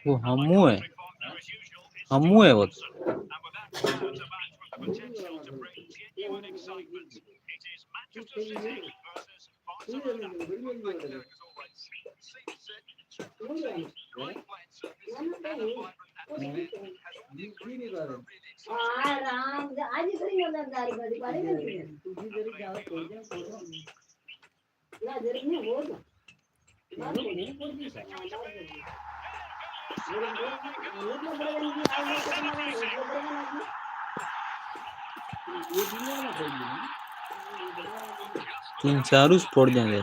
वो हमू है वो तीन चार स्पोर्ट जाएंगे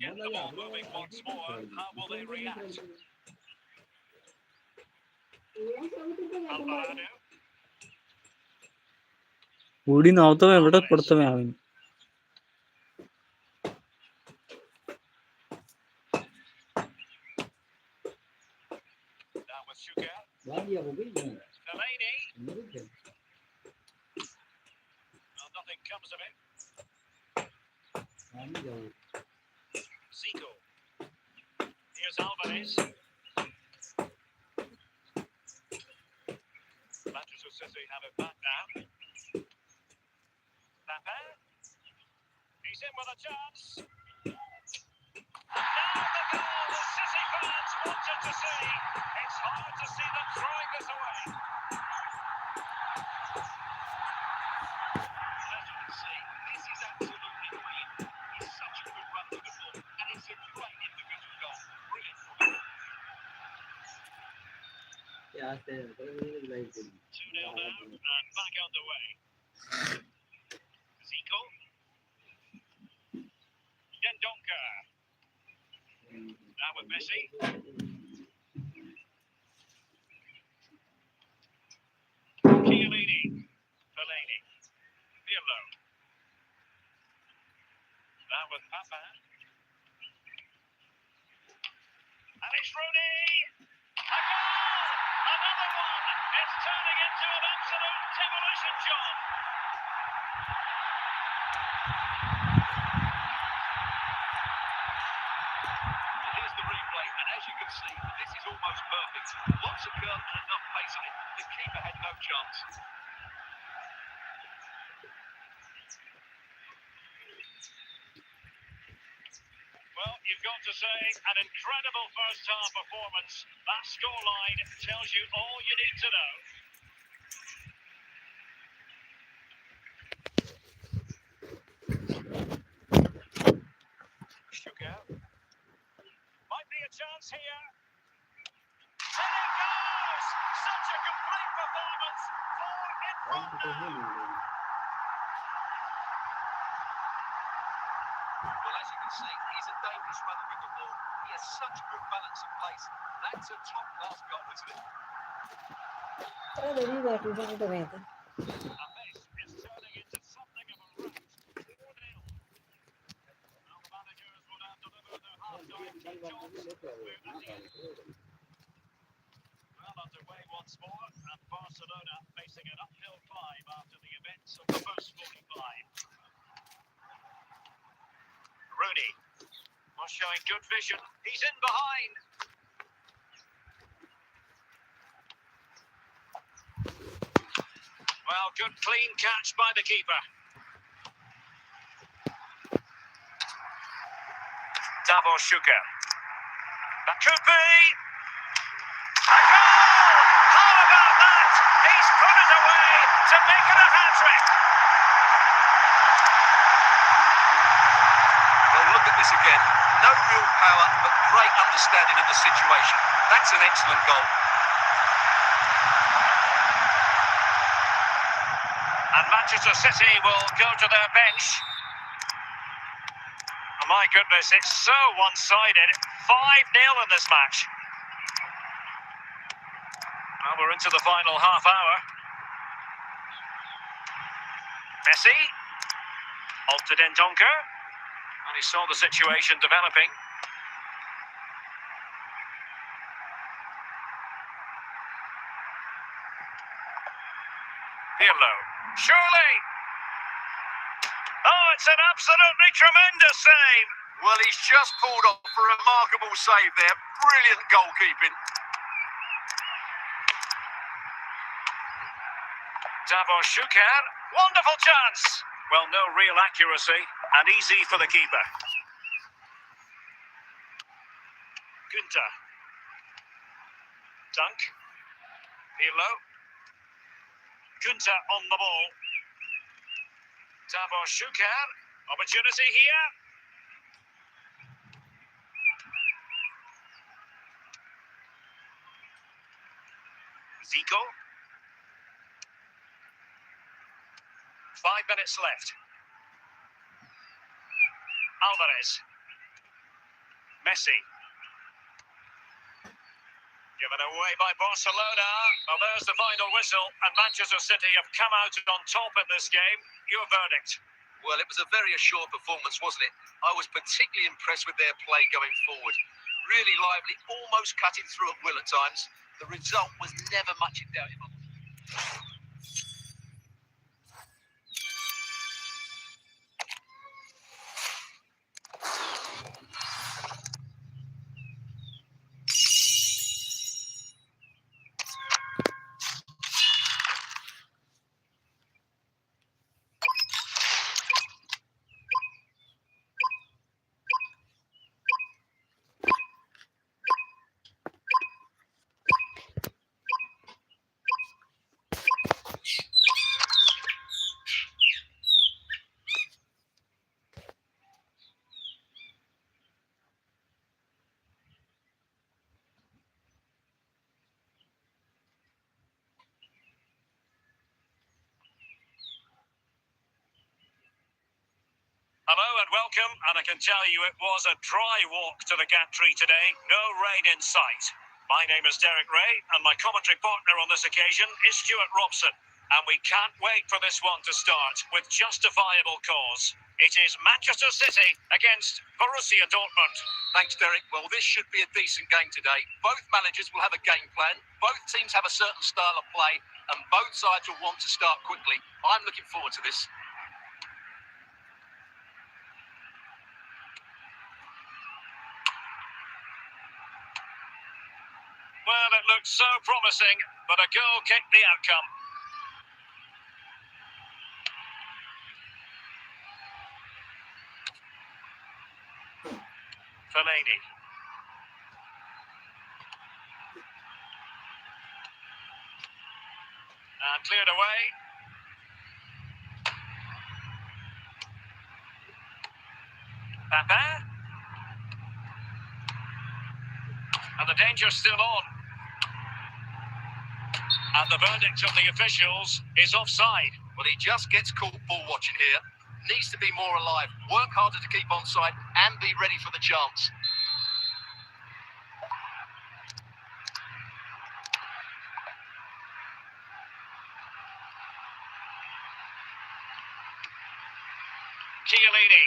Get the ball moving once more. How will they react? Alvarado. ఊడిని అవుతావే ఎవడో కొడతావే ఆమె Now with Shuka. Delaney. Well, nothing comes of it. Zico. Here's Alvarez. Manchester City have it back now. Papa. He's in with a chance. Now the goal the City fans wanted to see. It's hard to see them throwing this away. As you can see, this is absolutely brilliant. He's such a good run with the ball, and it's a great individual goal. Brilliant from him. 2-0 now, and back underway. Zico. Dendoncker. Now with Messi. Chiellini. Fellaini. Pirlo. Now with Papa. And it's Rooney. A goal! Another one! It's turning into an absolute demolition job. Here's the replay, and as you can see, this is almost perfect. Lots of curve and enough pace on it. The keeper had no chance. Well, you've got to say, an incredible first-half performance. That scoreline tells you all you need to know. Shuka. Might be a chance here. And it goes! Such a complete performance. 4 in front now. Well, as you can see, he's a dangerous runner with the ball. He has such good balance and pace. That's a top-class goal, isn't it? And this is turning into something of a rout. 4-0. Now the managers will now deliver their half-time team jobs. We're at the end. Well, underway once more, and Barcelona facing an uphill climb after the events of the first 45. Rooney was showing good vision. He's in behind. Well, good clean catch by the keeper. Davor Shuka. That could be a goal! How about that? He's put it away to hat-trick. Well, look at this again. No real power, but great understanding of the situation. That's an excellent goal. And Manchester City will go to their bench. Oh, my goodness, it's so one-sided. 5-0 in this match. Well, we're into the final half hour. Messi. On to Dendoncker. And he saw the situation developing. Pirlo. Surely! Oh, it's an absolutely tremendous save. Well, he's just pulled off a remarkable save there. Brilliant goalkeeping. Davor Shukar. Wonderful chance. Well, no real accuracy and easy for the keeper. Günther. Dunk. Pirlo. Günther on the ball. Davor Shukar. Opportunity here. Zico. 5 minutes left. Alvarez. Messi. Given away by Barcelona. Well, there's the final whistle, and Manchester City have come out on top in this game. Your verdict? Well, it was a very assured performance, wasn't it? I was particularly impressed with their play going forward. Really lively, almost cutting through at will at times. The result was never much in doubt. Hello and welcome, and I can tell you it was a dry walk to the gantry today, no rain in sight. My name is Derek Ray, and my commentary partner on this occasion is Stuart Robson, and we can't wait for this one to start with justifiable cause. It is Manchester City against Borussia Dortmund. Thanks, Derek. Well, this should be a decent game today. Both managers will have a game plan. Both teams have a certain style of play, and both sides will want to start quickly. I'm looking forward to this. Well, it looked so promising, but a goal kicked the outcome. Fellaini. And cleared away. Papin. And the danger's still on. And the verdict of the officials is offside. Well, he just gets caught ball watching here. Needs to be more alive, work harder to keep onside, and be ready for the chance. Chiellini.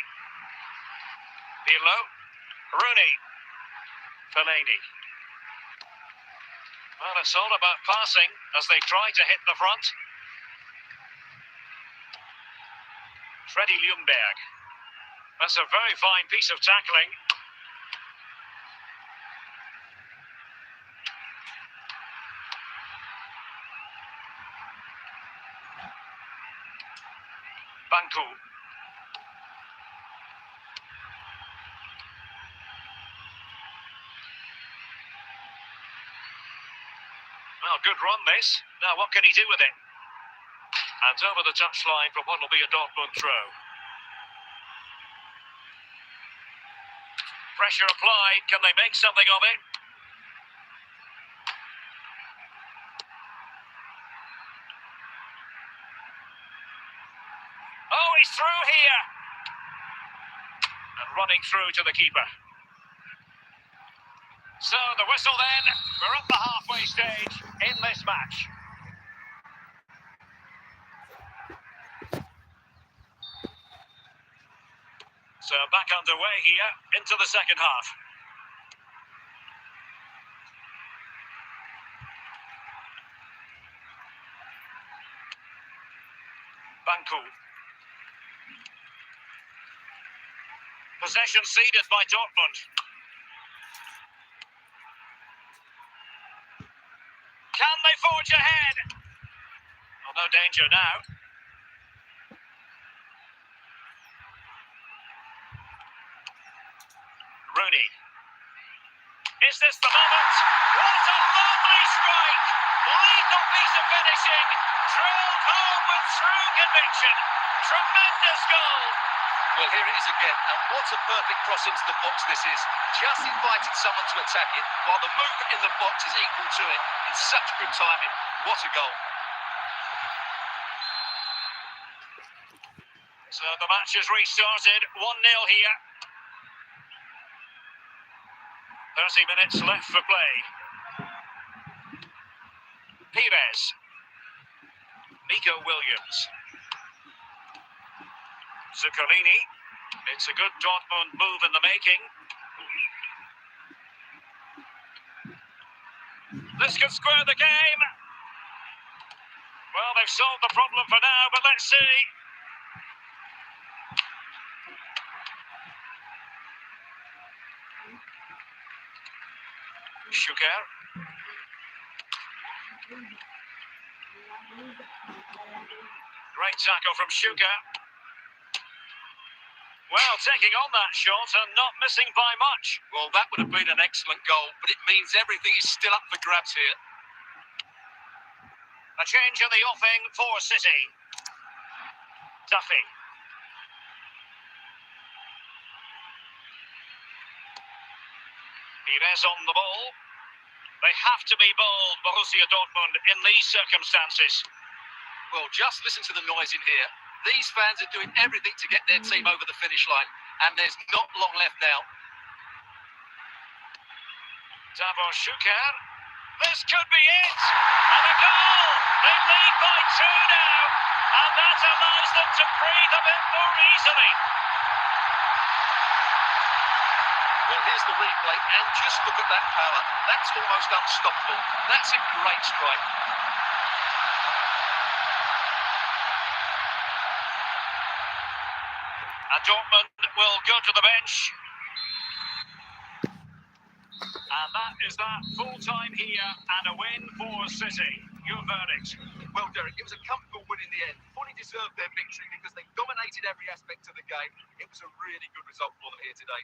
Pirlo. Rooney. Fellaini. Well, it's all about passing as they try to hit the front. Freddie Ljungberg. That's a very fine piece of tackling. Banku. Well, good run this. Now, what can he do with it? And over the touchline from what will be a Dortmund throw. Pressure applied. Can they make something of it? Oh, he's through here. And running through to the keeper. So the whistle then. We're at the halfway stage in this match. So back underway here into the second half. Banku. Possession ceded by Dortmund. Can they forge ahead? Well, no danger now. Rooney. Is this the moment? What a lovely strike! Lethal piece of finishing. Drilled home with true conviction. Tremendous goal. Well, here it is again, and what a perfect cross into the box this is. Just invited someone to attack it, while the movement in the box is equal to it. It's such good timing. What a goal. So the match has restarted. 1-0 here. 30 minutes left for play. Pires. Nico Williams. Zuccolini. It's a good Dortmund move in the making. This could square the game. Well, they've solved the problem for now, but let's see. Schuker. Great tackle from Schuker. Well, taking on that shot and not missing by much. Well, that would have been an excellent goal, but it means everything is still up for grabs here. A change in the offing for City. Duffy. Pires on the ball. They have to be bold, Borussia Dortmund, in these circumstances. Well, just listen to the noise in here. These fans are doing everything to get their team over the finish line, and there's not long left now. Davor Schuker. This could be it! And a goal! They lead by 2 now, and that allows them to breathe a bit more easily. Well, here's the replay, and just look at that power. That's almost unstoppable. That's a great strike. And Dortmund will go to the bench. And that is that. Full time here and a win for City. Your verdict? Well, Derek, it was a comfortable win in the end. Fully deserved their victory because they dominated every aspect of the game. It was a really good result for them here today.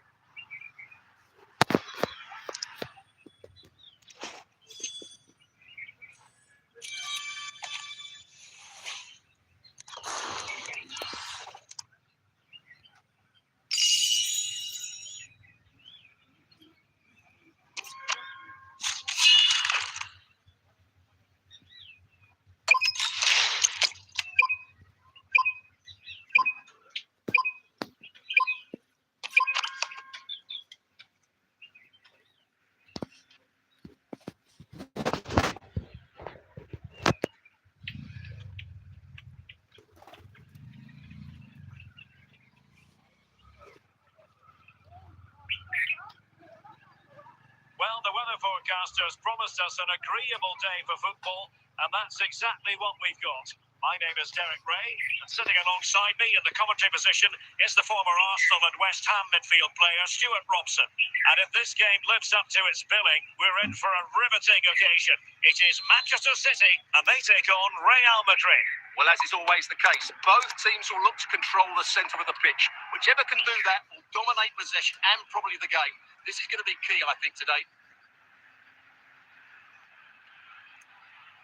Well, the weather forecasters promised us an agreeable day for football, and that's exactly what we've got. My name is Derek Ray, and sitting alongside me in the commentary position is the former Arsenal and West Ham midfield player Stuart Robson. And if this game lives up to its billing, we're in for a riveting occasion. It is Manchester City, and they take on Real Madrid. Well, as is always the case, both teams will look to control the centre of the pitch. Whichever can do that will dominate possession and probably the game. This is going to be key, I think, today.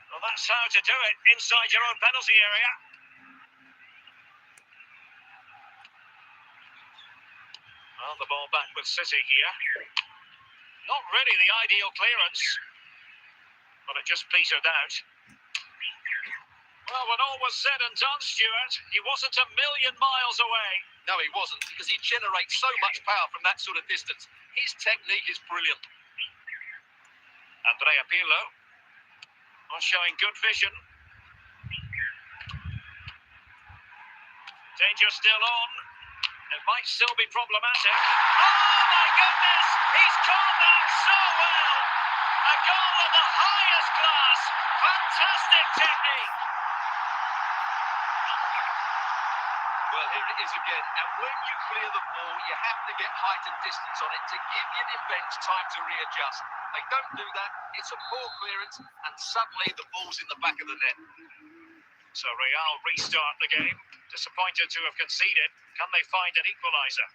Well, that's how to do it inside your own penalty area. Well, the ball back with City here. Not really the ideal clearance, but it just petered out. Well, when all was said and done, Stuart, he wasn't a million miles away. No, he wasn't, because he generates so much power from that sort of distance. His technique is brilliant. Andrea Pirlo, showing good vision. Danger still on. It might still be problematic. Oh my goodness! He's caught that so well! A goal of the highest class! Fantastic technique! Well, here it is again. And when you clear the ball, you have to get height and distance on it to give your defence time to readjust. They don't do that. It's a poor clearance, and suddenly the ball's in the back of the net. So Real restart the game. Disappointed to have conceded. Can they find an equaliser?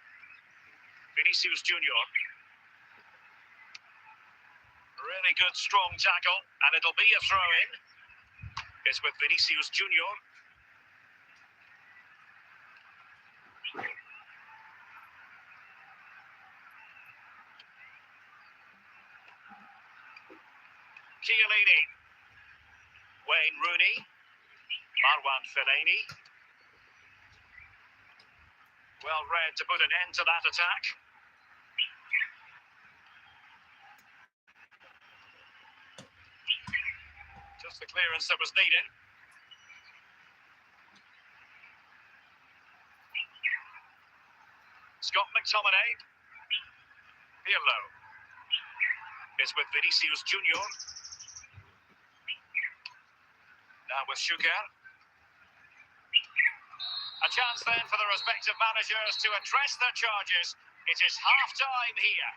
Vinicius Junior. Really good, strong tackle, and it'll be a throw-in. It's with Vinicius Junior. Chiellini. Wayne Rooney. Marwan Fellaini. Well read to put an end to that attack. Just the clearance that was needed. Scott McTominay. Pirlo. Is with Vinicius Junior. Now with Sugar. A chance then for the respective managers to address their charges. It is half-time here.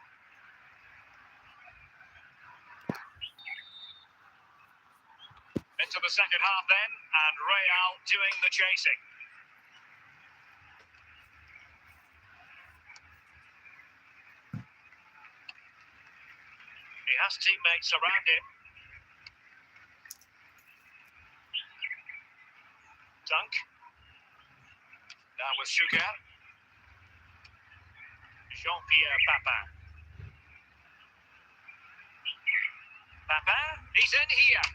Into the second half then, and Real doing the chasing. He has teammates around him. Dunk. Now with Sugar. Jean-Pierre Papin. Papin, he's in here.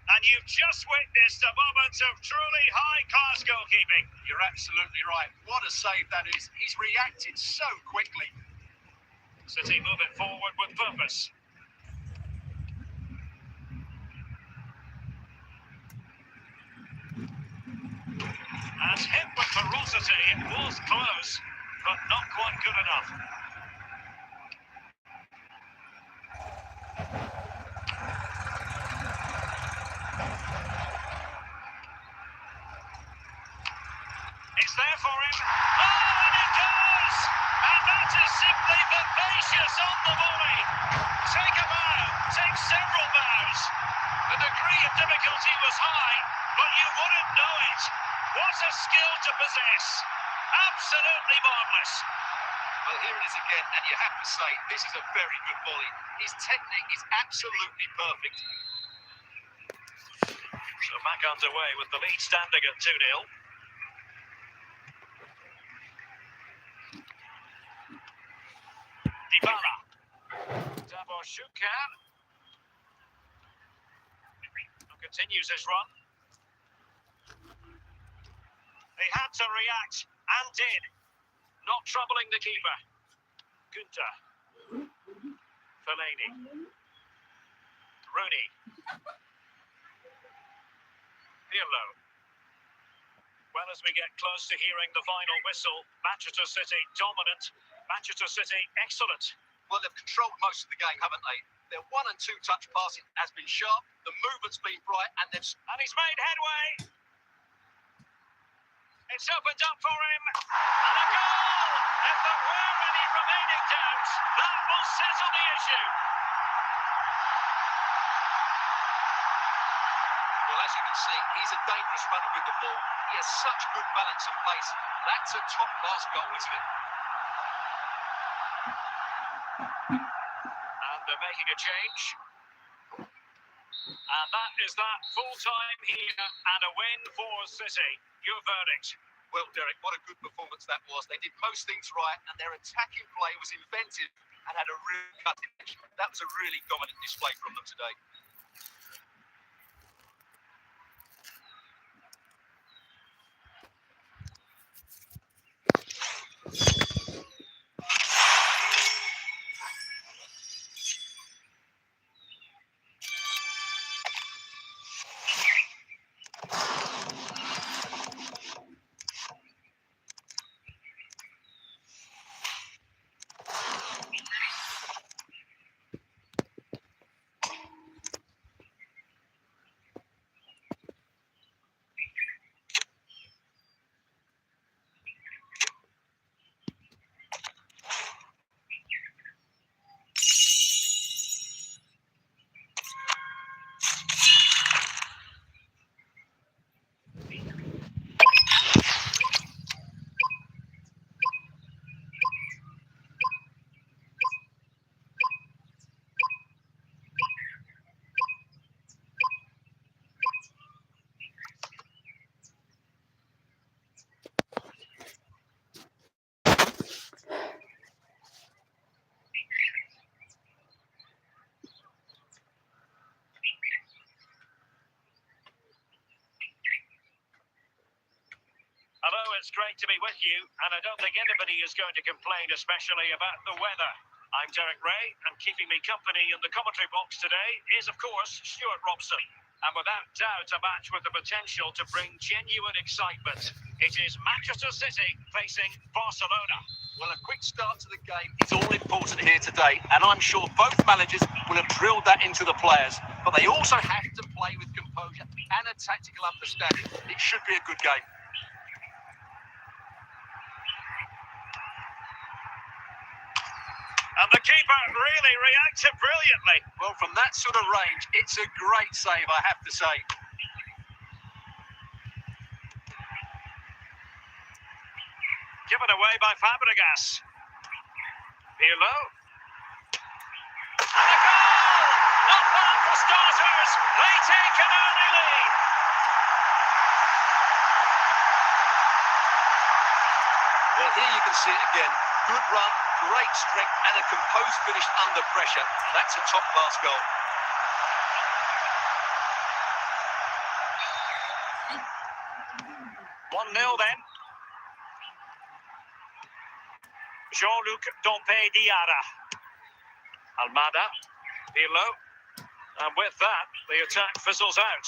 And you've just witnessed a moment of truly high-class goalkeeping. You're absolutely right. What a save that is. He's reacted so quickly. City moving forward with purpose. And hit with ferocity. It was close, but not quite good enough. It's there for him. Oh, and it goes! And that is simply vivacious on the volley. Take a bow, take several bows. The degree of difficulty was high, but you wouldn't know it. What a skill to possess. Absolutely marvellous. Well, here it is again, and you have to say, this is a very good volley. His technique is absolutely perfect. So back underway with the lead standing at 2-0. Dybala. Davor Suker. Continues his run. He had to react, and did. Not troubling the keeper. Günther. Fellaini. Rooney. Pirlo. Well, as we get close to hearing the final whistle, Manchester City dominant, Manchester City excellent. Well, they've controlled most of the game, haven't they? Their 1- and 2-touch passing has been sharp, the movement's been bright, and he's made headway. It's opened up for him. And a goal! If there were any remaining doubts, that will settle the issue. Well, as you can see, he's a dangerous runner with the ball. He has such good balance and pace. That's a top-class goal, isn't it? And they're making a change. And that is that. Full time here and a win for City. Your verdict? Well, Derek, what a good performance that was. They did most things right, and their attacking play was inventive and had a real cutting edge. That was a really dominant display from them today. Hello, it's great to be with you, and I don't think anybody is going to complain, especially about the weather. I'm Derek Ray, and keeping me company in the commentary box today is, of course, Stuart Robson. And without doubt, a match with the potential to bring genuine excitement. It is Manchester City facing Barcelona. Well, a quick start to the game is all important here today, and I'm sure both managers will have drilled that into the players. But they also have to play with composure and a tactical understanding. It should be a good game. And the keeper really reacted brilliantly. Well, from that sort of range, it's a great save, I have to say. Given away by Fabregas. Pirlo. And a goal! Not bad for starters. They take an early lead. Well, here you can see it again. Good run, great strength, and a composed finish under pressure. That's a top-class goal. One 0 then. Jean-Luc Dompe Diarra. Almada. Pirlo. And with that, the attack fizzles out.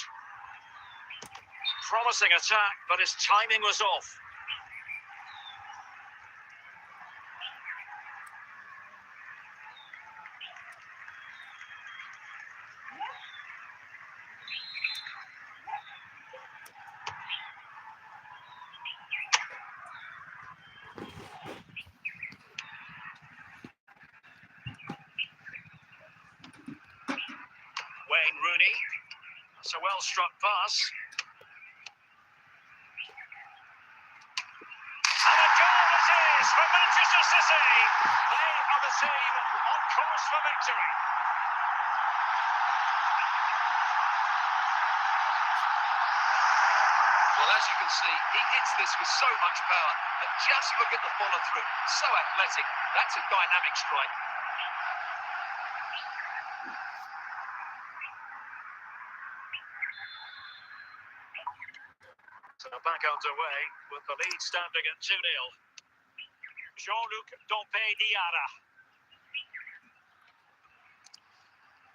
Promising attack, but his timing was off. Wayne Rooney. That's a well-struck pass. And a goal it is for Manchester City. They are the team on course for victory. Well, as you can see, he hits this with so much power. And just look at the follow-through. So athletic. That's a dynamic strike. So back underway with the lead standing at 2-0. Jean-Luc Dompe Diarra.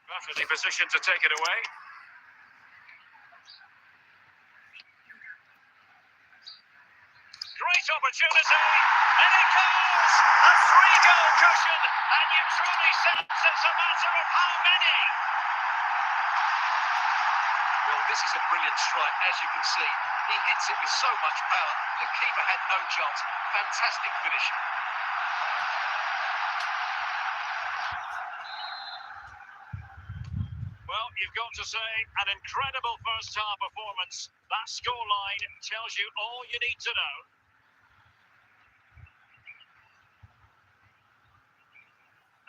Perfectly positioned to take it away. Great opportunity, and it goes! A 3-goal cushion, and you truly sense it's a matter of how many. Well, this is a brilliant strike, as you can see. He hits it with so much power, the keeper had no chance. Fantastic finish. Well, you've got to say, an incredible first-half performance. That scoreline tells you all you need to know.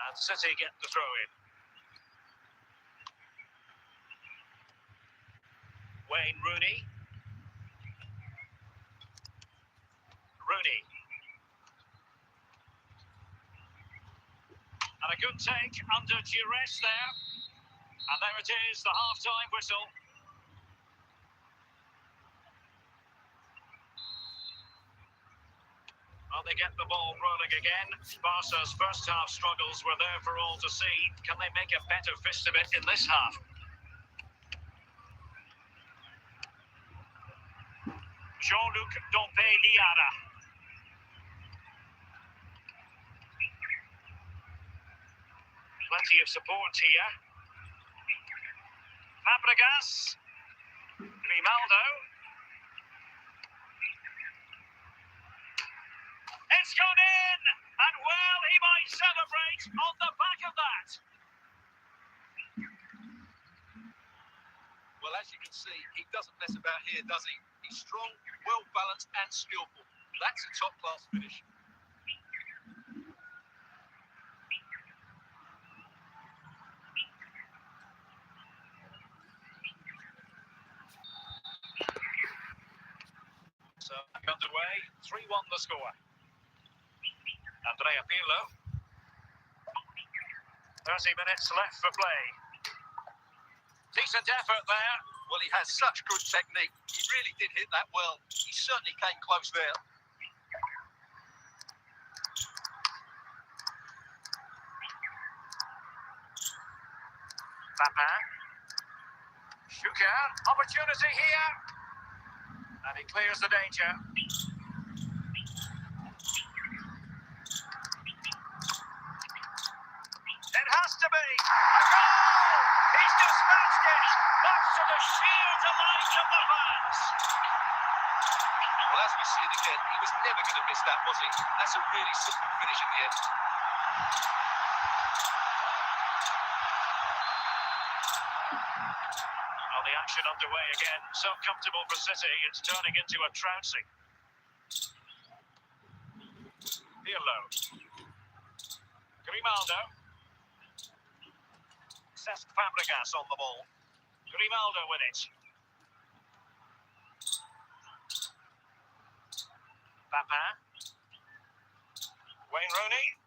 And City get the throw-in. Wayne Rooney. Rooney. And a good take under duress there. And there it is, the half-time whistle. Well, they get the ball rolling again. Barca's first half struggles were there for all to see. Can they make a better fist of it in this half? Jean-Luc Dompe-Diarra. Plenty of support here. Fabregas. Grimaldo. It's gone in! And well, he might celebrate on the back of that. Well, as you can see, he doesn't mess about here, does he? He's strong, well-balanced and skillful. That's a top-class finish. So back underway, 3-1 the score. Andrea Pirlo. 30 minutes left for play. Decent effort there. Well, he has such good technique. He really did hit that well. He certainly came close there. Papin. Schuker, opportunity here. And he clears the danger. It has to be. A goal! He's dispatched it, much to the sheer delight of the fans. Well, as we see it again, he was never going to miss that, was he? That's a really simple finish in the end. Well, the action underway again. So comfortable for City, it's turning into a trouncing. Pirlo. Grimaldo. Cesc Fabregas on the ball. Grimaldo with it. Papin. Wayne Rooney.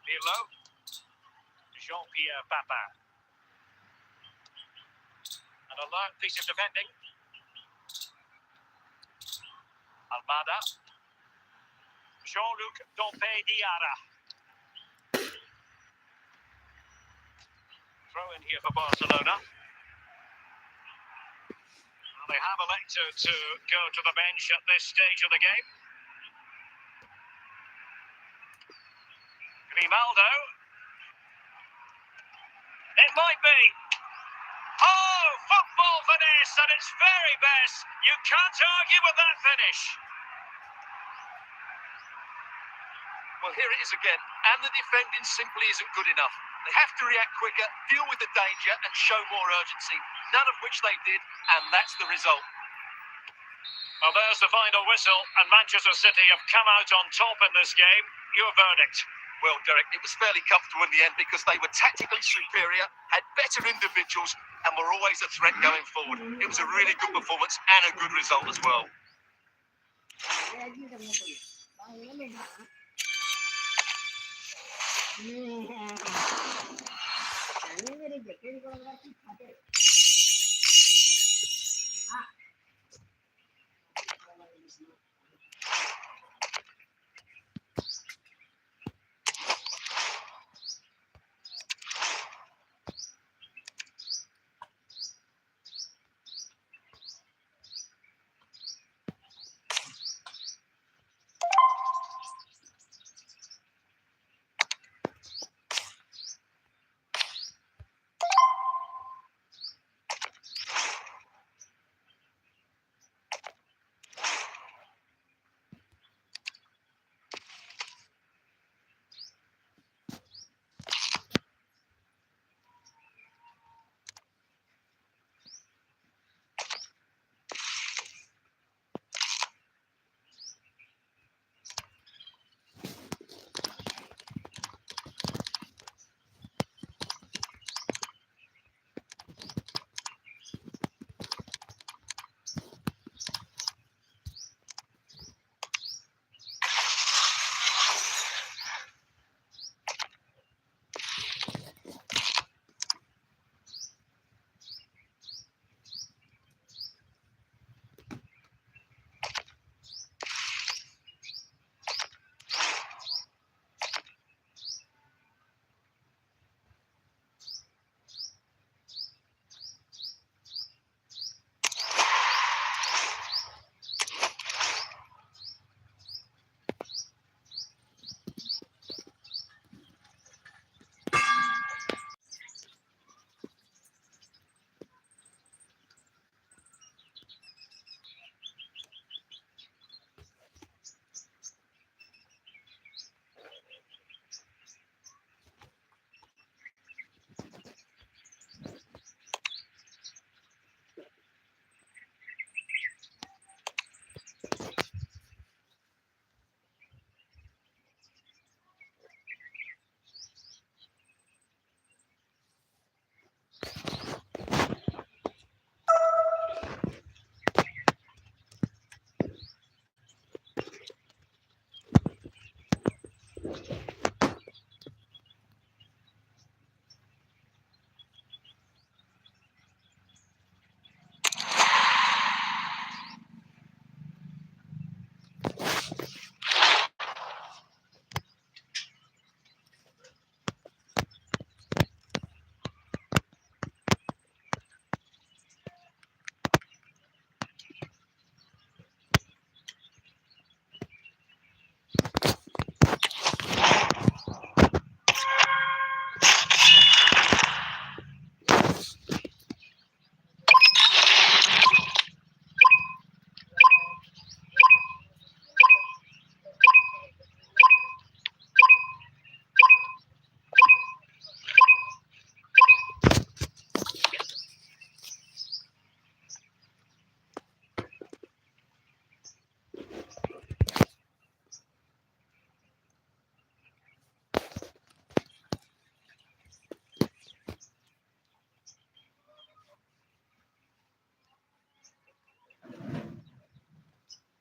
Pirlo. Jean-Pierre Papin. An alert piece of defending. Almada. Jean-Luc Dompe-Diarra. Throw in here for Barcelona. Well, they have elected to go to the bench at this stage of the game. Grimaldo. It might be. Oh, football finesse at its very best. You can't argue with that finish. Well, here it is again, and the defending simply isn't good enough. They have to react quicker, deal with the danger, and show more urgency. None of which they did, and that's the result. Well, there's the final whistle, and Manchester City have come out on top in this game. Your verdict? Well, Derek, it was fairly comfortable in the end because they were tactically superior, had better individuals, and were always a threat going forward. It was a really good performance and a good result as well.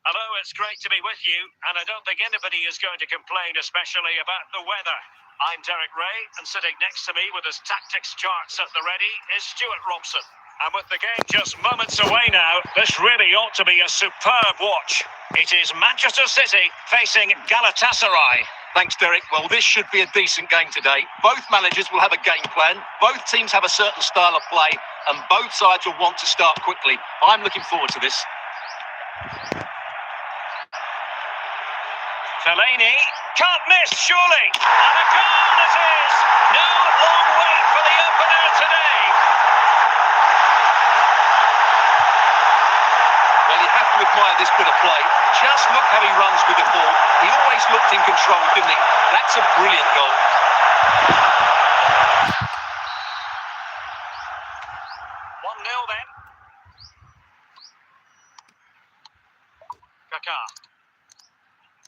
Hello, it's great to be with you, and I don't think anybody is going to complain, especially about the weather. I'm Derek Ray, and sitting next to me with his tactics charts at the ready is Stuart Robson. And with the game just moments away now, this really ought to be a superb watch. It is Manchester City facing Galatasaray. Thanks, Derek. Well, this should be a decent game today. Both managers will have a game plan. Both teams have a certain style of play, and both sides will want to start quickly. I'm looking forward to this. Fellaini can't miss, surely. And a goal it is. No long wait for the opener today. Well, you have to admire this bit of play. Just look how he runs with the ball. He always looked in control, didn't he? That's a brilliant goal. 1-0 then. Kaká.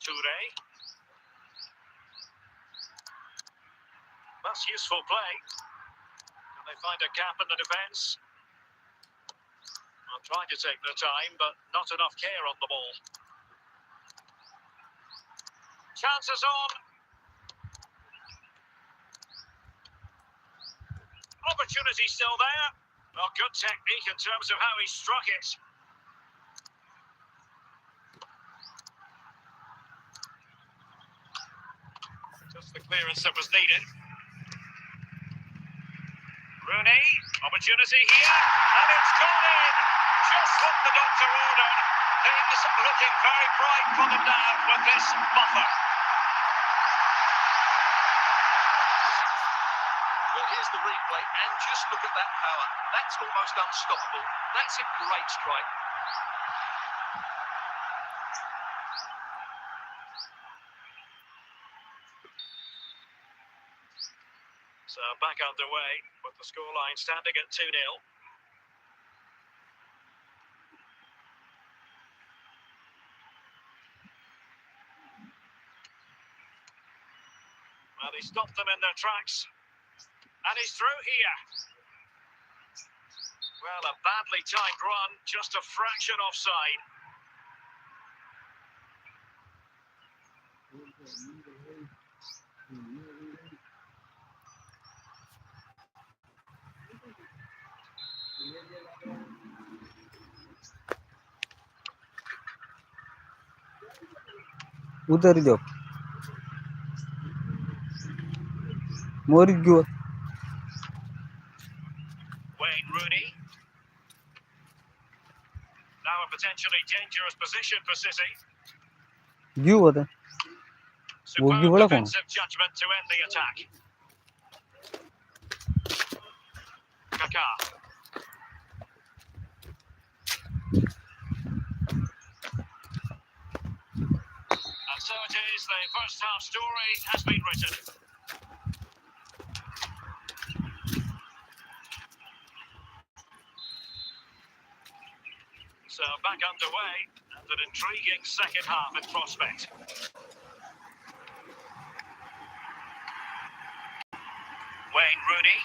Touré. That's useful play. Can they find a gap in the defence? I'm trying to take their time, but not enough care on the ball. Chances on. Opportunity still there. Well, good technique in terms of how he struck it. Just the clearance that was needed. Rooney, opportunity here, and it's gone in. Just what the doctor ordered. Things looking very bright for them now with this buffer. Well, here's the replay, and just look at that power. That's almost unstoppable. That's a great strike. So back underway with the scoreline standing at 2-0. Well, he stopped them in their tracks. And he's through here. Well, a badly timed run, just a fraction offside. उधर जाओ मोर गयो Wayne Rooney. Now a potentially dangerous position for City. गयो होता वो Superb गयो बड़ा कौन defensive judgment to end the attack. Kaká. And so it is, the first half story has been written. So back underway, and an intriguing second half in prospect. Wayne Rooney.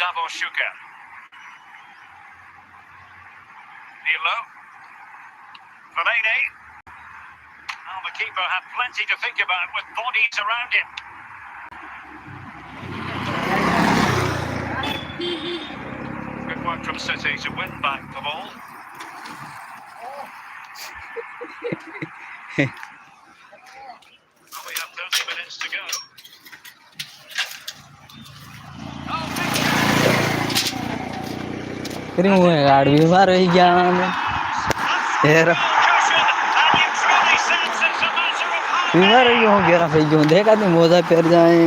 Davor Shuka. Pirlo. Fellaini. Well, the keeper had plenty to think about with bodies around him. Good work from City to win back the ball. Well, we have 30 minutes to go. फिर वो गाड़ बीमार हो गया यार बीमार हो गया भाई जो देखा तो मोजा पैर जाए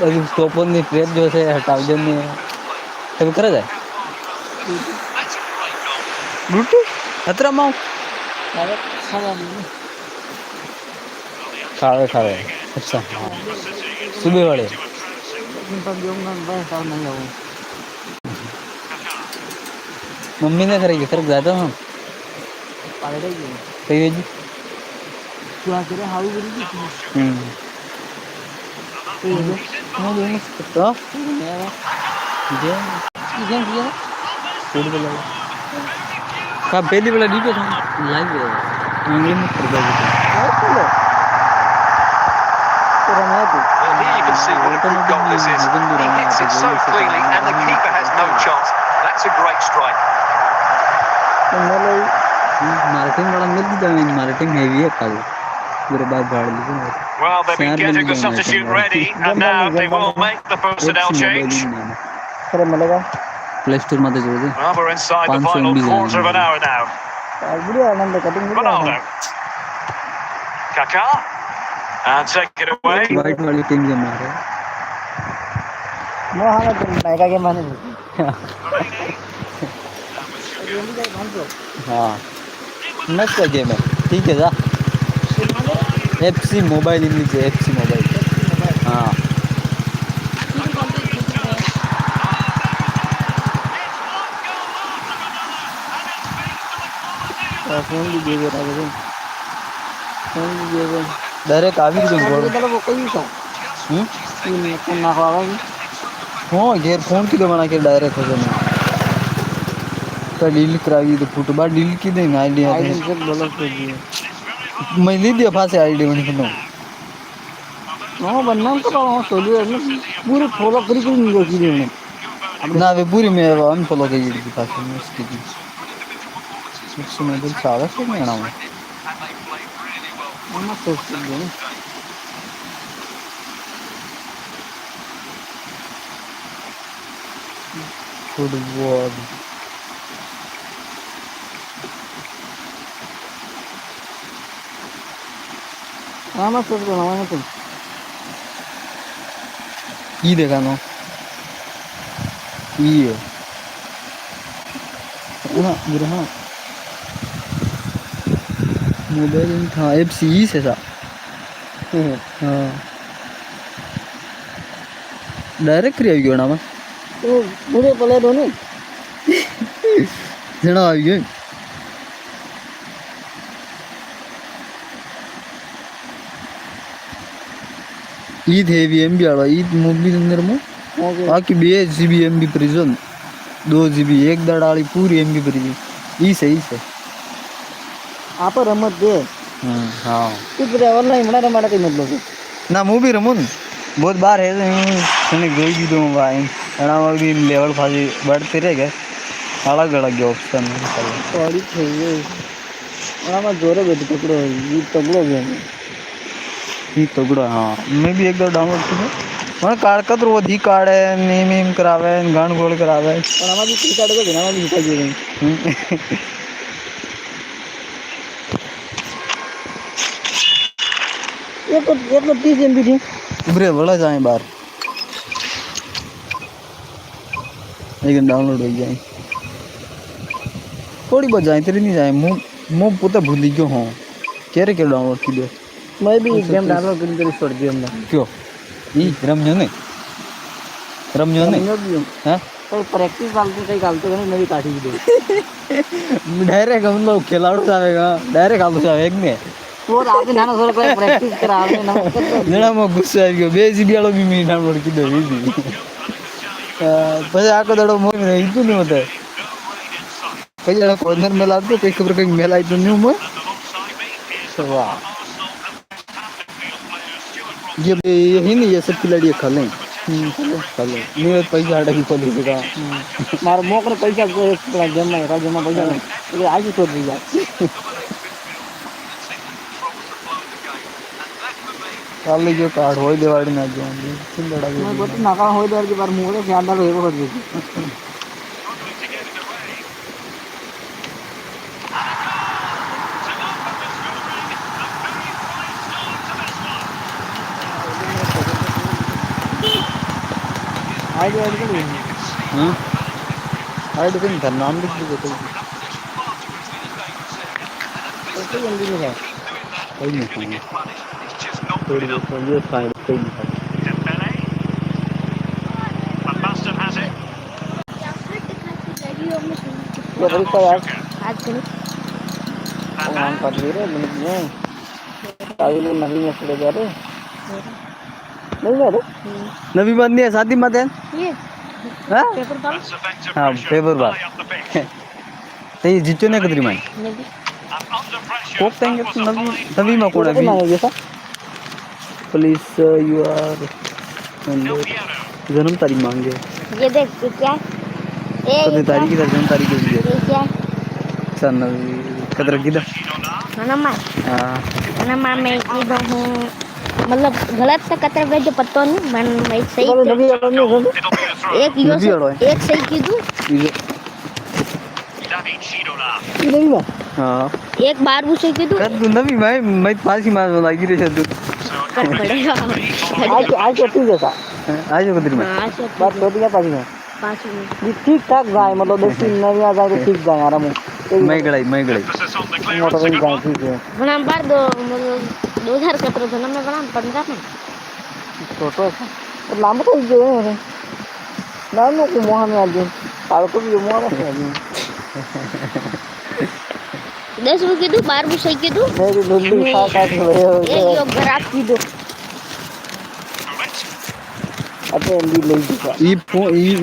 अभी स्टॉपर ने प्रेस जो से हटाव देने तब कर जाए ब्रूटी अतरा माउ खावे खावे अच्छा सुबह वाले मम्मी ने करेगी सर ज्यादा हम कहिए जी का पहली वाला वीडियो था लाइव है इंग्लिश में कर दो Well, here you can see what a good goal this is. He hits it so cleanly, and the keeper has no chance. That's a great strike. Martin बड़ा मिल दिया मैंने मार्टिन हेवी है कल पूरे बार गाड़ ली Well, they've been getting the substitute ready, and now they will make the personnel change. अरे मिलेगा play store में तो जोड़ दे Well, we're inside the final quarter of an hour now. Ronaldo. Kaká. And take it away. White वाली team के मारे वो हमें तुम मेगा के माने हाँ नेक्स्ट गेम है ठीक है जा FC mobile English FC mobile हाँ फोन भी दे रहा है फोन भी दे रहा डायरेक्ट आ भी तुम बोल वो कोई सा फोन ना खावा हाँ गेर फोन की तो बना के डायरेक्ट हो जाना तो डील कराई तो फुटबॉल डील की देंगे आईडी से बोलो तो मैं नहीं दिया फासे आईडी बनी तो हाँ बनना तो हाँ सोलू है ना पूरे फॉलो करी कोई नहीं होती है ना वे पूरी में हम फॉलो करी थी फासे में उसकी थी उसमें दिल सारा से नहीं आना मैं सोच रही हूँ फुटबॉल हाँ मैं सोच रहा हूँ तुम ये देखा ना ये हाँ बुरा हाँ मोबाइल था एफसी से सा हाँ डायरेक्ट क्रिया क्यों ना मैं तो मुझे पले दो नहीं जना आ गया ईद हेवी एमबी आड़ा ईद मूवी अंदर में बाकी 2 GB एमबी प्रिजन 2 GB एक दड़ाली पूरी एमबी प्रिजन ई सही से आप रमत दे हाँ कुछ ऑनलाइन बना रमाड़ा के मतलब ना मूवी रमन बहुत बार है सुने गई भी दूँ भाई एना भी लेवल फाजी बढ़ते रह गए अलग अलग ऑप्शन सॉरी चाहिए मैं जोरे बैठ पकड़ो ये तगड़ो गया ये तगड़ा हाँ मैं भी एक बार डाउनलोड किया मैं कार्ड का तो वही कार्ड है नेम करावे गान गोल करावे और हमारी फ्री कार्ड को देना वाली निकाल दी ये तो 30 MB थी उभरे बड़ा जाए बाहर लेकिन डाउनलोड हो जाए थोड़ी बहुत जाए तेरी नहीं जाए मुँह पुता भूल क्यों हाँ कह रहे क्या डाउनलोड की दो मैं भी गेम डाउनलोड करने के लिए छोड़ दिया हमने क्यों ये रमजो नहीं हाँ तो प्रैक्टिस डालते कहीं डालते नहीं मेरी काटी दो डायरेक्ट हम लोग खिलाड़ू जाएगा डायरेक्ट आलू जाए एक में वो रात ना ना थोड़ा प्रैक्टिस करा ना जरा मैं गुस्सा आ गया बेजी वालों भी मैं डाउनलोड की दो भी પછી આખો દાડો મોઈ ને ઈતું નહીં હોતા કઈ જણા કોર્નર में लाते कई खबर कहीं मेल आई तो नहीं मैं वाह ये ही नहीं ये सब खिलाड़ी खले खले नहीं पैसा हटा की खोली का मार मोक ने पैसा गेम में पैसा नहीं आज छोड़ दिया काले जो कार्ड होई देवाड़ी ना जो सुन लड़ा मैं बोलते नाका होई देवाड़ी के बार मुंह से ध्यान डालो ये हो गई आईडी के लिए हां आईडी के अंदर नाम लिख दो तो जल्दी में है कोई नहीं थोड़ी देर ये साइड पे ही है Van Basten has it. ये बड़ी का यार आज कल नाम कर दे रहे मिनट में काली नवी में चले जा रहे नहीं जा रहे नवी बंदी है शादी मत है ये हां पेपर बाल That's effective हाँ pressure paper bar high up the pitch. તે જીત્યો ને કદરી માં नहीं And under pressure, coke that તંગે was a નવી fine. નવીમાં કોણ આવી please you are Del Piero. જન્મ તારીખ માંગે ये देख ये क्या है કદરી ये क्या તારીખ है? જન્મ તારીખ જોઈ ये क्या है? સર નવી કદરા કીધા Shidona. mana मा मैं कीधो हूँ मतलब गलत से कतर भेजो पतो नहीं मन मैं सही It'll be a throw. एक यो नबी वाला है। एक सही कीधु David Shidona. હા एक बार वो सही कीधु કદ નવી ભાઈ મેં પાછી માં લાગી રહી છે તું So a कर correct पड़ेगा आज ठीक है सा આજો કદરી માં हाँ से बात छोटी है पाजी में 5 मिनट ये ठीक ठाक जाए मतलब 10 दिन नया जाए तो ठीक जाए आराम मैं गड़ाई emphasis on the motor clearance. A नहीं good जाए one. ठीक है बना बार दो मतलब 2017 जन्म में बना 15 में छोटो सा और लांबो तो जो है ना नो को मोह में आज पाल को भी मोह में आज 10 वो कीधु 12 वो सही कीधु मेरी दुल्ली साथ साथ हुए एक यो ग्राफ कीधु अबे एंडी ले दिया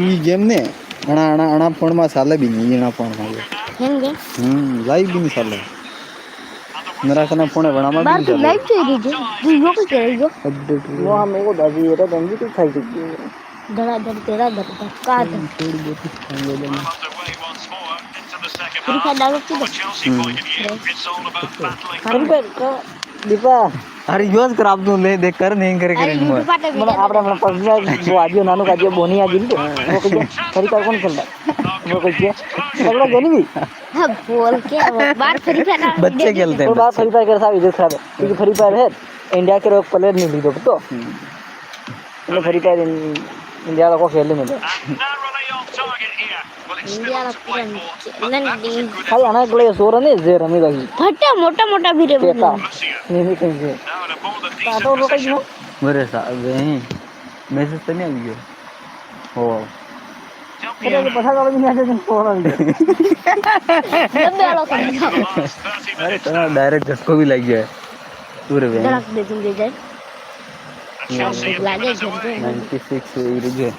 ಈ ಗೇಮ್ ನೇ ಅಣ್ಣ ಫೋನ್ માં ચાલે બી નહીં એના ફોન માં हेंगे લાઈવ બી નહીં ચાલે मेरा कने फोन है बड़ा में बार तू लाइव से रही तू यो को कर रही हो अपडेट मोह में को दादी ये तो गंजी की खाई थी धड़ा धड़ तेरा धक्का थोड़ी बहुत आगे लेना Underway once more into the second free half. Fire डालो From a की Chelsea point of view, it's all about battling. अरे पे दीपा अरे यूज कर आप ले देख कर नहीं करे अरे करे यूट्यूब पाटे मतलब आपने अपना पर्सनल वो आजियो नानू का आजियो बोनी आजियो वो कहिए सरी का कौन खेलता वो कहिए लगड़ा गेनी भी अब बोल के वो बार फ्री फायर बच्चे खेलते तो हैं बात फ्री फायर के साथ इधर खराब है क्योंकि फ्री फायर है इंडिया के लोग प्लेयर नहीं ली तो मतलब फ्री फायर इंडिया को खेलने में And narrowly off target here. Well, it's still India on to play for, but none that was a good खाली आना के लिए सो रहे नहीं जे रमी लगी फटा मोटा मोटा भी रे पेटा Lucia. नहीं कहीं से Now in a more than काटो decent रोका position. जी मेरे साथ वही मैसेज तो नहीं आ गया हो Del अरे Piero. पता करो नहीं आते तुम सो रहे लंबे वाला कर The last 30 अरे minutes तना now. डायरेक्ट घसको भी लग गया है पूरे वे धड़क दे तुम दे जाए And Chelsea have given us away. 96 ये रहे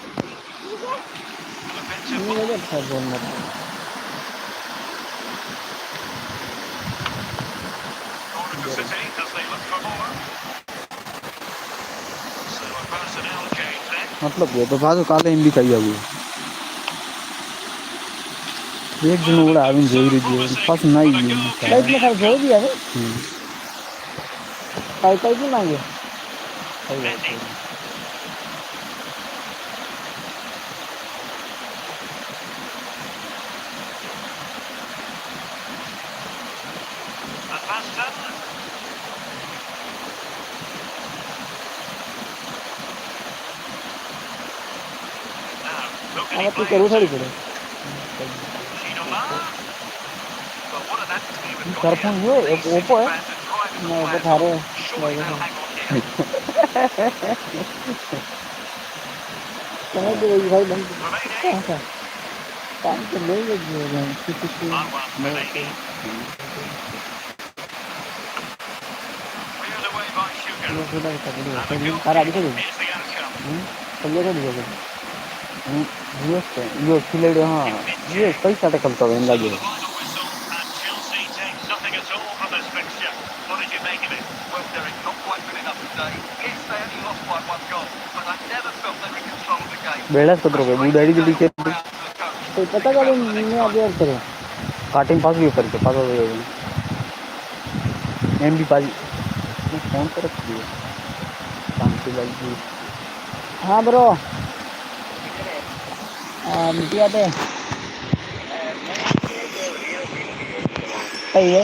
Corner to City as they look for more. So a personnel change then. मतलब ये तो बाजू काले इन भी कही अभी एक दिन उड़ा आविन जोई रही है फस नहीं है लाइफ में खर्च हो दिया है पाई पाई की मांगे Mendy. And Baston. Now, look at अब he तो करू plays. थोड़ी पड़े Shinola. Well, what an attitude we've got sarpanch here. ये एक ओप्पो है Fans are driving the मैं flag. बता रहे Surely they'll hang on here. समय तो भाई बंद Remaining. कहाँ था काम तो ले ले जो किसी Marwan Fellaini. Cleared away by Sugar. को खुदा का And बोलो the goal कार आगे चलो is the outcome. चलिए कर दीजिए यो खिलेड़े हाँ ये पैसा टकलता है इनका So जो the final whistle, and Chelsea takes nothing at all from this fixture. What did you make of it? Well, Derek, not quite good enough today. Yes, they only lost by one goal, but I never felt they were in control of the game. बेड़ा पत्रों के बुढ़ाड़ी जल्दी के Proud of the coach. तो पता करो मैं आगे और करो काटिंग पास भी करके पास हो गया एम भी पास फोन कर रख दिया शांति लगी हाँ ब्रो मिटिया पे सही है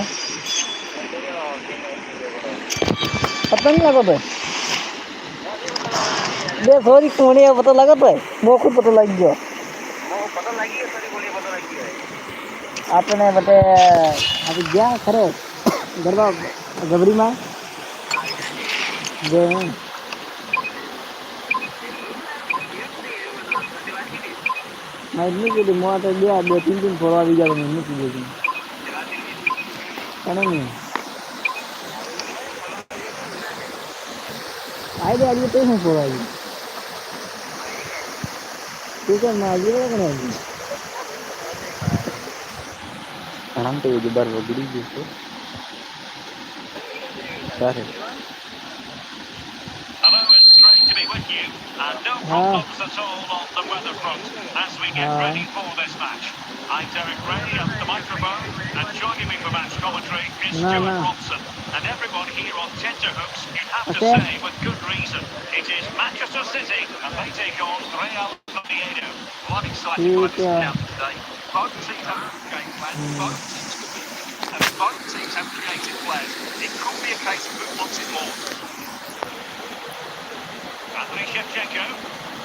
पता नहीं लगा भाई बे सॉरी कौन है पता लगा भाई वो खुद पता लग गया आपने बटे अभी क्या करे गरबा गबरी में जो मैं नहीं के लिए मुआ तो दिया दो तीन दिन फोड़ा भी गया मैंने की दे दी क्या नहीं आए दे आगे तो ही फोड़ा भी ठीक है मैं आगे लगा ना ઘણા તો એ બાર બગડી ગયું છે ત્યારે Hello, it's great to be with you. And no problems at all on the weather front as we get ready for this match. I'm Derek Ray at the microphone, and joining me for match commentary is Stuart Robson. And everyone here on Tenterhooks, you'd have to say with good reason, it is Manchester City, and they take on Real Oviedo. Well, I'm excited by this encounter today. Both teams have a good game plan. Both teams can beat you. And both teams have creative players. It could be a case of who wants it more. Andriy Shevchenko,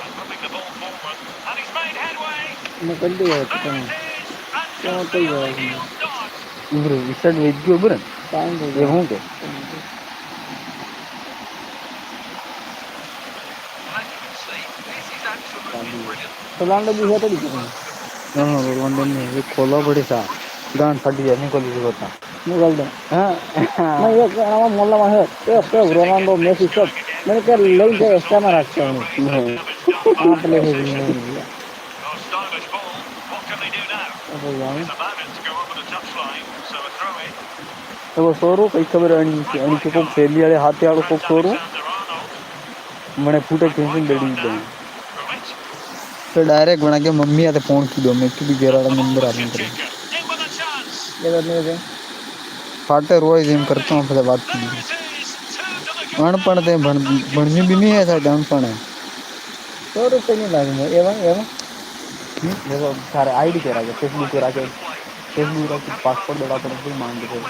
and moving the ball forward, and he's made headway. मैं कर दिया There पता it नहीं is, and क्या just होता the ही है ideal dot. इब्रो विशेष veg क्यों बरन टाइम हो गया हूँ के And as you can see, this is absolutely brilliant. सलांडा भी है तो दिक्कत नहीं हाँ रोलंडन में ये खोला बड़े सा गान फटी जाने को लिखा होता निकल दे हाँ मैं ये नाम मोल्ला में है ये रोनाल्डो मेसी सब मैंने क्या लेन के एक्स्ट्रा में रखता हूँ आप ले ही नहीं Oh, stylish ball. What can they do now? अब यार It's allowed it to go over the touchline, so a throw in. तो वो सोरू कई खबर आनी के को फैली वाले हाथे वालों को Trent सोरू Alexander-Arnold. मैंने फूटे Wide कैसे wide दड़ी now. दे Gullit. तो डायरेक्ट बना के मम्मी आते फोन की दो मैं भी गेरा The ball नंबर with आने करे Shevchenko. In with a chance. ये करने के फाटे रोज एम करता हूँ फिर बात की There it is. Two to the good अनपढ़ थे now. भणनी भी नहीं है शायद अनपढ़ है 100 रुपये नहीं लागे एवं एवं देखो सारे आईडी पे रखे फेसबुक पे रखे फेसबुक रखे पासपोर्ट देगा तो फिर मांग दे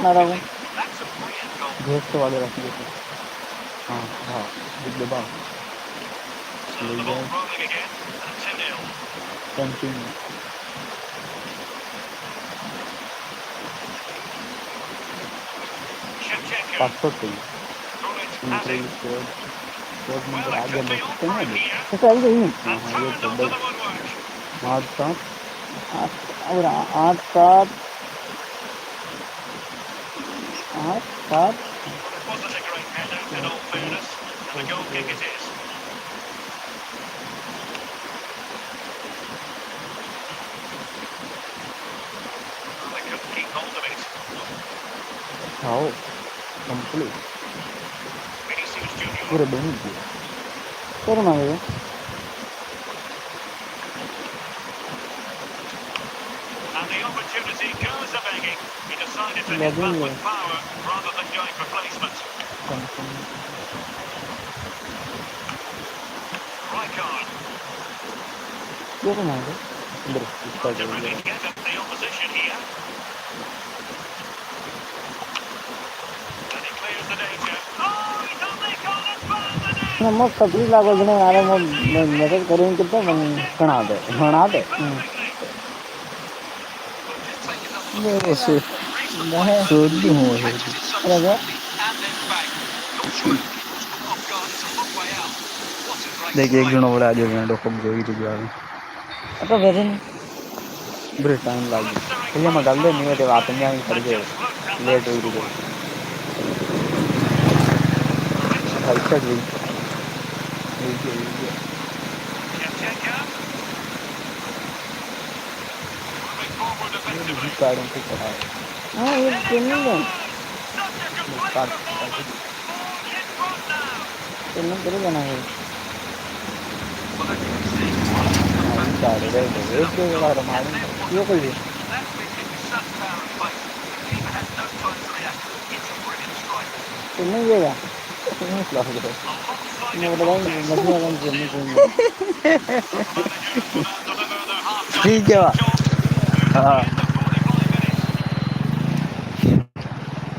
ना रहो That's a brilliant goal. दोस्त वाले रखी देते हाँ हाँ दिख दे बात So the ball rolling again. And 2-0. Continue Shevchenko. Passport पे Gullit has interview it. Code number Well, it आगे could be मत all करना right है here. ऐसा ही नहीं And हाँ ये turned तो onto बस the woodwork. 8 7 और 8 7 8 7 Well, it wasn't a great header, in all fairness, and a goal kick it is. Well, they couldn't keep hold of it. आओ कंप्लीट Vinicius Junior. पूरे बनी दिए करो ना ये And the opportunity goes a begging. He decided to hit Lovely, that yeah. with power rather than going for placement. Rijkaard करो ना ये इधर इसका to जो really get at the opposition here. And he clears the danger. Oh, he's only gone and found the net. ना मत तकलीफ लागो जने आरे मैं मैसेज करूँ कितना बना दे Perfectly. मैं उसे सोच भी हूँ अरे And then bang. Not sure if he was caught off guard. It's a long way out. What a great देख एक play. जन बोला आज मैं डॉक्टर जो ही दिखा तो वैसे ब्रे टाइम लागी ये मैं गल दे नहीं है बात नहीं आई कर दे लेट हो गई भाई तक गई Shevchenko. Moving forward effectively. Garden से चला हां ये गेमिंग है Such a complete card performance. Ball in front now. चलना करेगा ना ये Well, as you can see, card है एक दो बार मारूं ये कोई that free kick is such power and pace. The keeper has no time to react. It's a brilliant strike. चलने देगा नहीं फ्लॉप है Alongside मैं it, बताऊं मशीन वाला चलने को ठीक है हाँ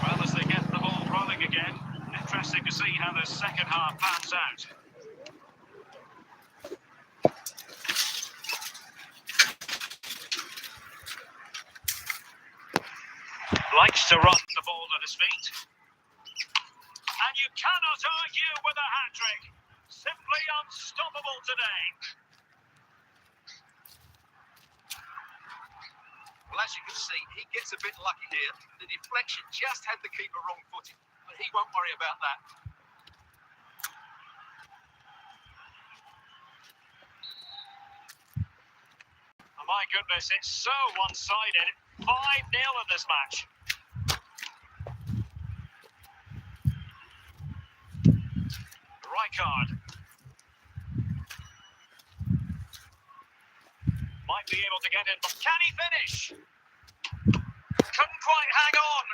Well, as they get the ball rolling again, interesting to see how the second half pans out. Likes to run the ball at his feet. And you cannot argue with a hat-trick. Simply unstoppable today. well, as you can see, he gets a bit lucky here. The deflection just had the keeper wrong-footed, but he won't worry about that. Oh, my goodness, it's so one-sided. 5-0 in this match. Rijkaard. Might be able to get in, but can he finish? Couldn't quite hang on.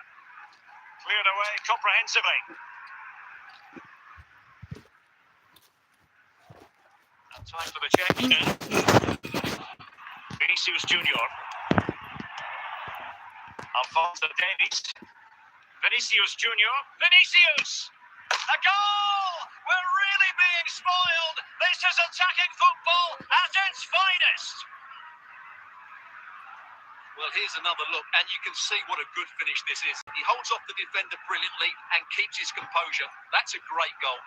Cleared away comprehensively. And time for the change now. Vinicius Junior. Alphonso Davies. Vinicius Junior. Vinicius! A goal! We're really being spoiled. This is attacking football at its finest. Well, here's another look, and you can see what a good finish this is. He holds off the defender brilliantly and keeps his composure. That's a great goal.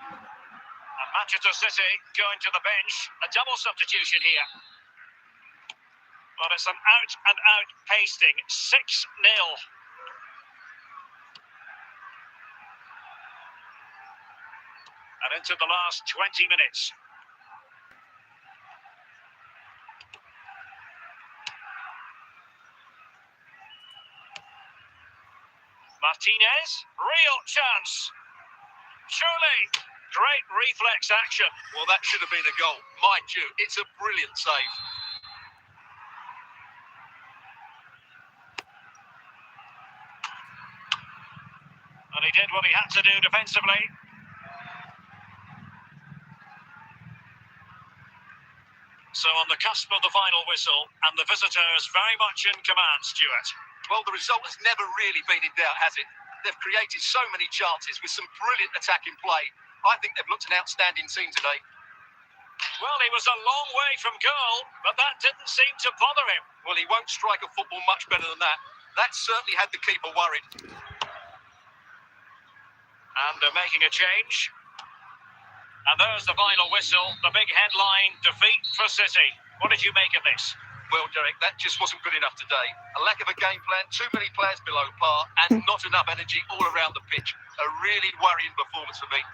And Manchester City going to the bench. A double substitution here. But it's an out-and-out pasting. 6-0. And into the last 20 minutes. Martinez, real chance. Surely, great reflex action. Well, that should have been a goal. Mind you, it's a brilliant save. And he did what he had to do defensively. So on the cusp of the final whistle, and the visitors very much in command, Stuart. Well, the result has never really been in doubt, has it? They've created so many chances with some brilliant attacking play. I think they've looked an outstanding team today. Well, he was a long way from goal, but that didn't seem to bother him. Well, he won't strike a football much better than that. That certainly had the keeper worried. And they're making a change. And there's the final whistle, the big headline, defeat for City. What did you make of this? Well, Derek, that just wasn't good enough today. A lack of a game plan, too many players below par, and not enough energy all around the pitch. A really worrying performance for me.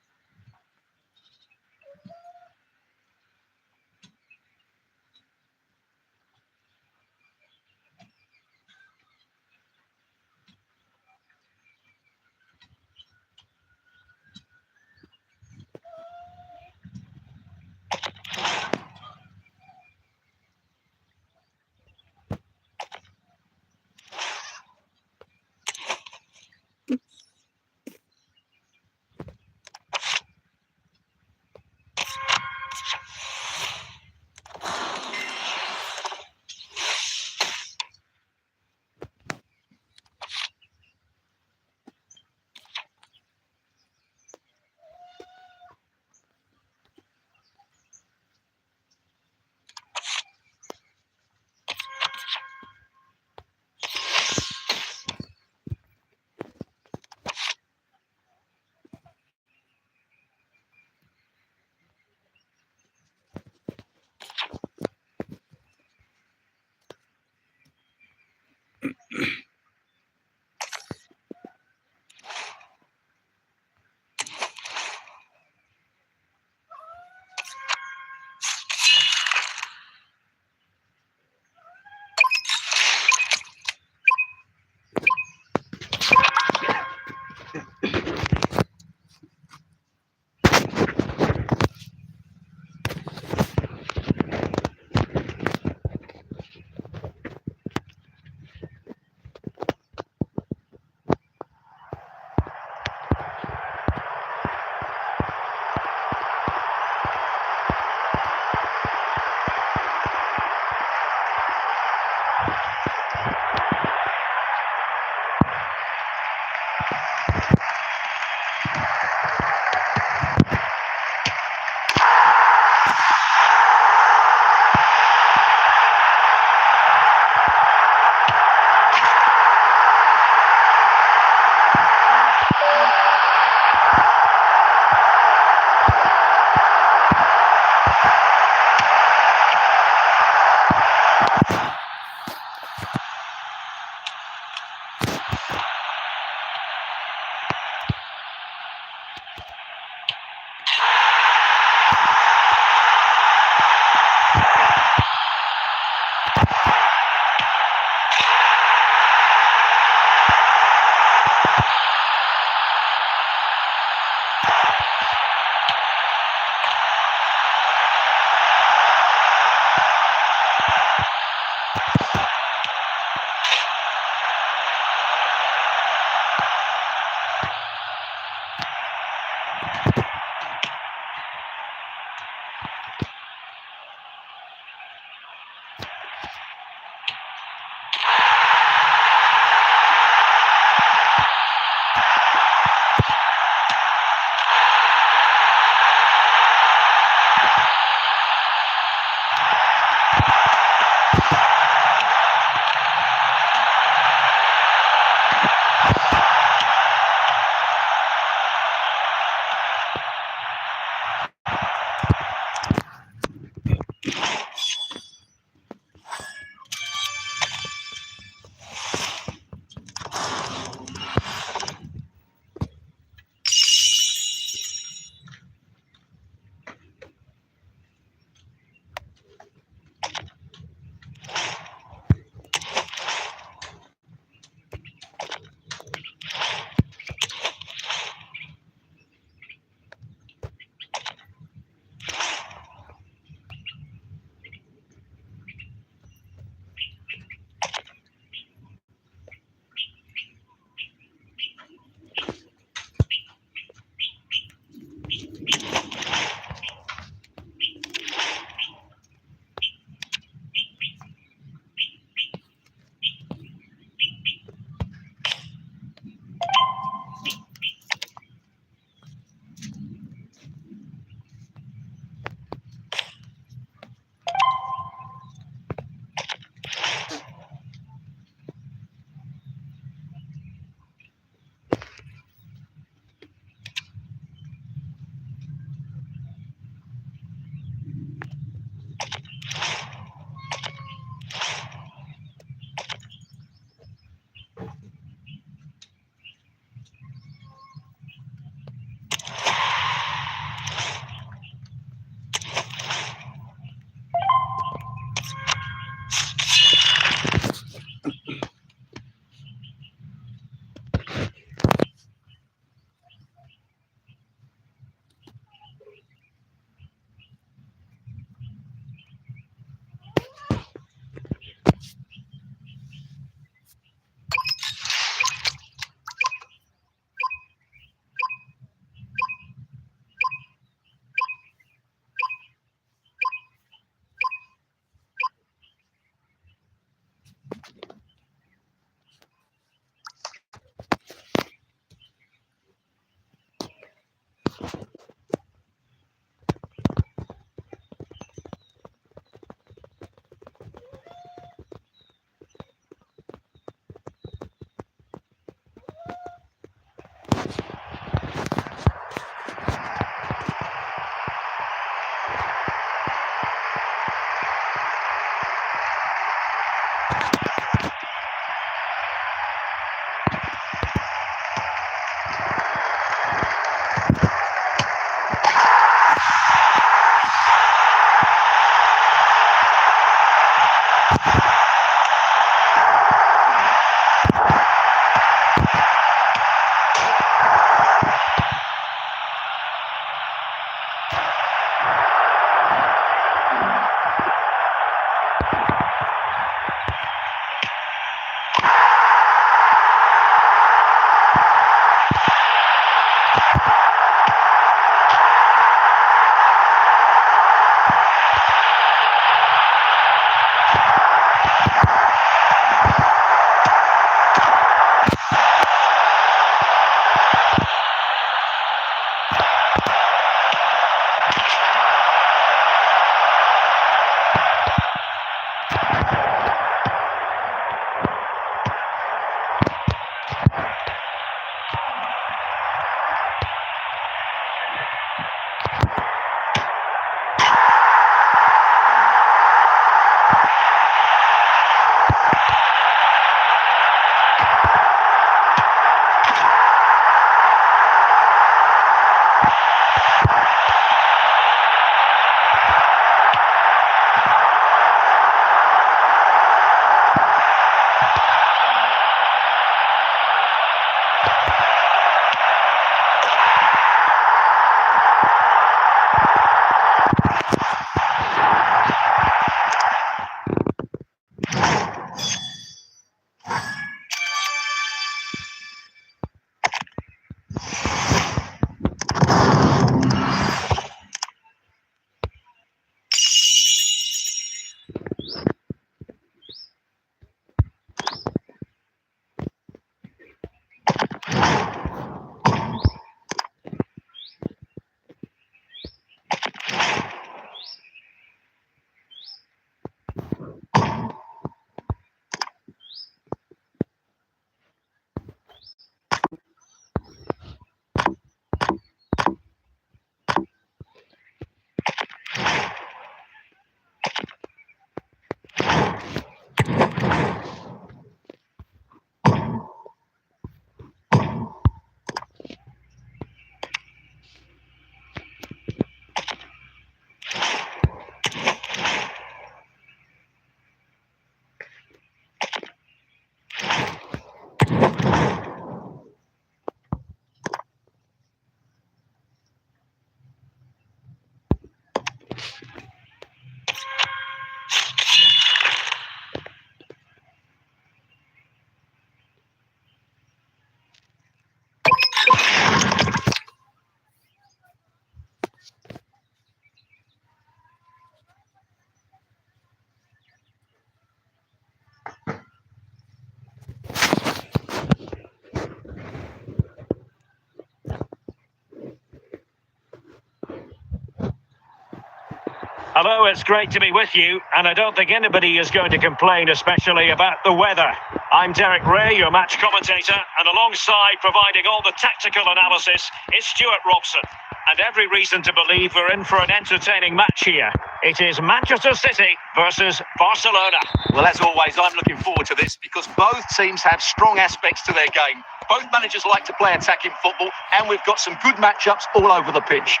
Hello, it's great to be with you, and I don't think anybody is going to complain, especially about the weather. I'm Derek Ray, your match commentator, and alongside providing all the tactical analysis is Stuart Robson. And every reason to believe we're in for an entertaining match here. It is Manchester City versus Barcelona. Well, as always, I'm looking forward to this because both teams have strong aspects to their game. Both managers like to play attacking football, and we've got some good matchups all over the pitch.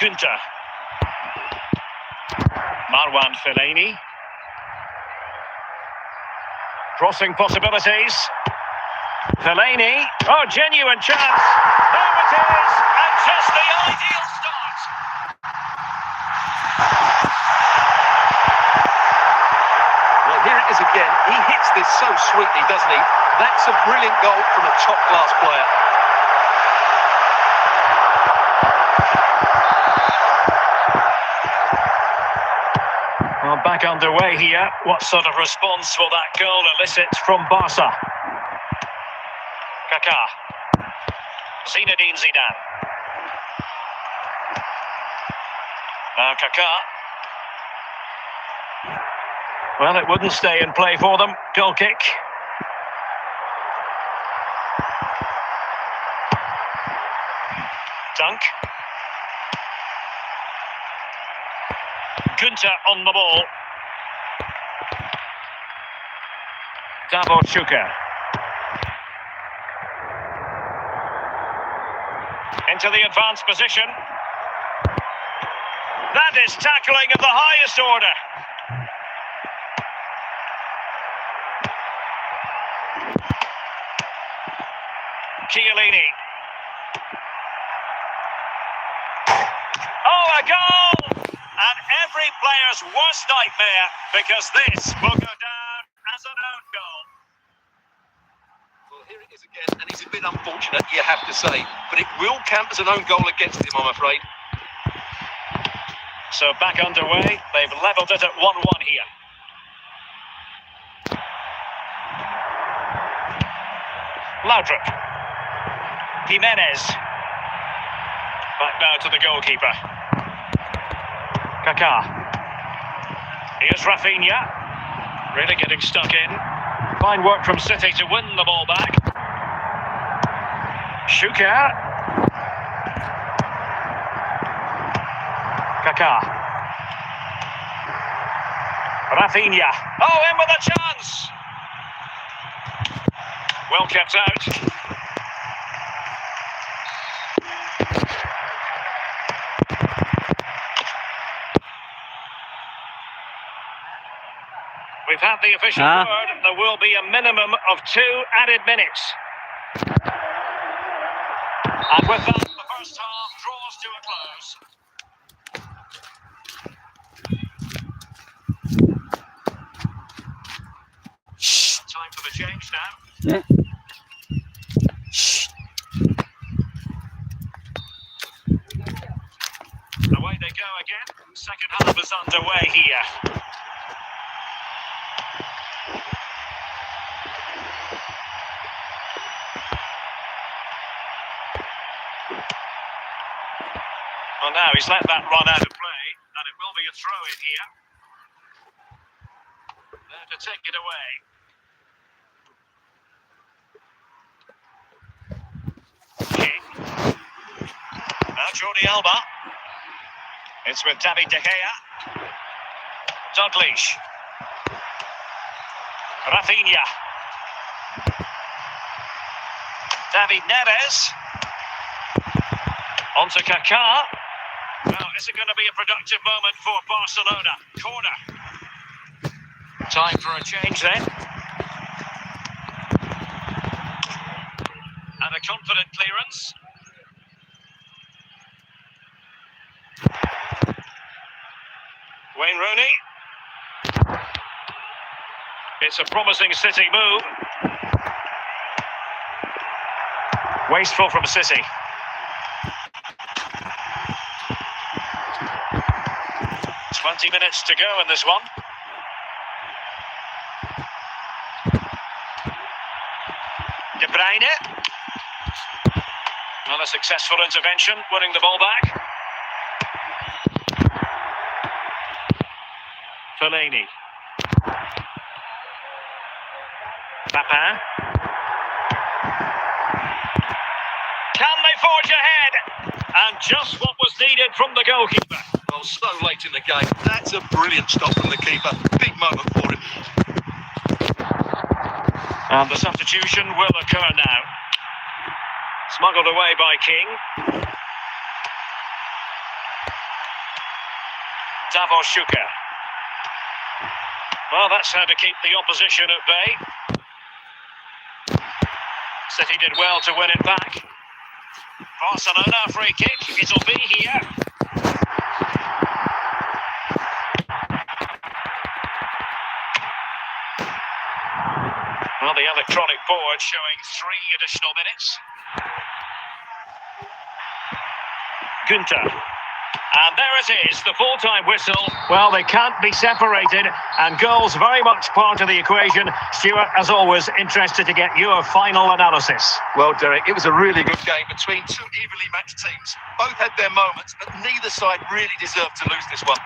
Gunter. Marwan Fellaini. Crossing possibilities. Fellaini. Oh, genuine chance. There it is. And just the ideal start. Well, here it is again. He hits this so sweetly, doesn't he? That's a brilliant goal from a top-class player. Well, back underway here. What sort of response will that goal elicit from Barca? Kaká. Zinedine Zidane. Now Kaká. Well, it wouldn't stay in play for them. Goal kick. Dunk. Gunter on the ball. Davor Šuker. Into the advanced position. That is tackling of the highest order. Chiellini. Oh, a goal! And every player's worst nightmare, because this will go down as an own goal. Well, here it is again, and he's a bit unfortunate, you have to say. But it will count as an own goal against him, I'm afraid. So back underway, they've levelled it at 1-1 here. Laudrup. Jimenez. Back now to the goalkeeper. Kaká. Here's Rafinha. Really getting stuck in. Fine work from City to win the ball back. Šuker. Kaká. Rafinha. Oh, in with a chance. Well kept out. We've had the official word. There will be a minimum of 2 added minutes. And with that, the first half draws to a close. Time for the change now. Away they go again. Second half is underway here. Well, now he's let that run out of play, and it will be a throw-in here. There to take it away. King. Now Jordi Alba. It's with David De Gea. Dalglish. Rafinha. David Neres. On to Kaká. Well, is it going to be a productive moment for Barcelona? Corner. Time for a change then. And a confident clearance. Wayne Rooney. It's a promising City move. Wasteful from City. Minutes to go in this one. De Bruyne. Well, a successful intervention, winning the ball back. Fellaini. Papin. Can they forge ahead? And just what was needed from the goalkeeper. Well, so late in the game. That's a brilliant stop from the keeper. Big moment for him. And the substitution will occur now. Smuggled away by King. Davos Shuka. Well, that's how to keep the opposition at bay. City did well to win it back. Barcelona free kick. It'll be here. Well, the electronic board showing 3 additional minutes. Günther. And there it is, the full-time whistle. Well, they can't be separated, and goals very much part of the equation. Stuart, as always, interested to get your final analysis. Well, Derek, it was a really good game between two evenly matched teams. Both had their moments, but neither side really deserved to lose this one.